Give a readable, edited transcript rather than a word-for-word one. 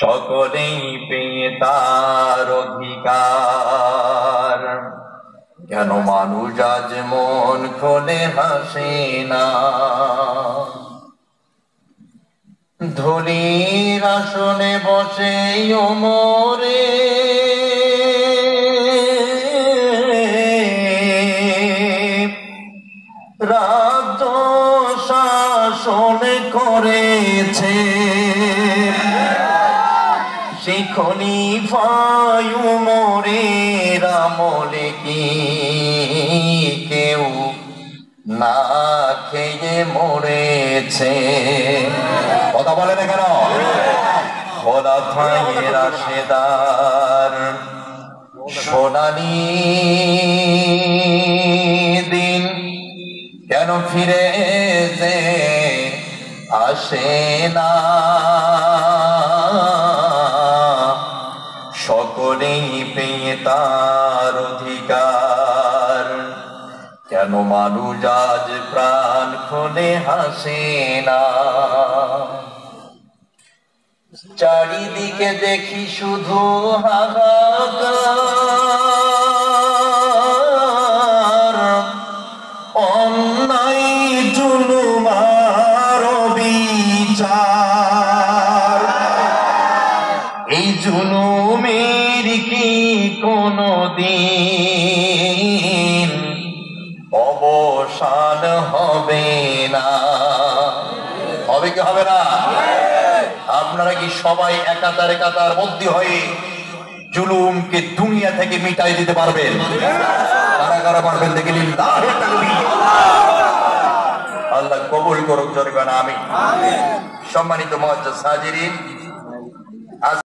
সকলেই পেয়ে তার অধিকার। কেন মানুষ আজ মন খোলে হাসে না? ধুলির আসনে বসে ওমরে রাজ্য শাসন করেছে। সেই খলিফা উমরের আমলে কি কেউ না খেয়ে মরেছে? কথা বলে না কেন? খোলাফায়ে রাশেদার সোনালী দিন কেন ফিরে যে আসে না? সকলেই পেয়ে তার অধিকার। কেন মানুষ আজ প্রাণ খুলে হাসে না? চারিদিকে দেখি শুধু হাহাকার, অন্যায় জুলুম আর বিচার। এই জুলুমের কি কোনদিন অবসান হবে না? হবে কি হবে না? আপনারা কি সবাই একাতার একাতার মধ্যে হয়ে জুলুমকে দুনিয়া থেকে মিটাই দিতে পারবেন? কারা কারা পারবেন দেখে নিন। আল্লাহ কবুল করুক, জোরে বলেন আমিন। সম্মানিত মুআজ্জাজ হাজিরিন,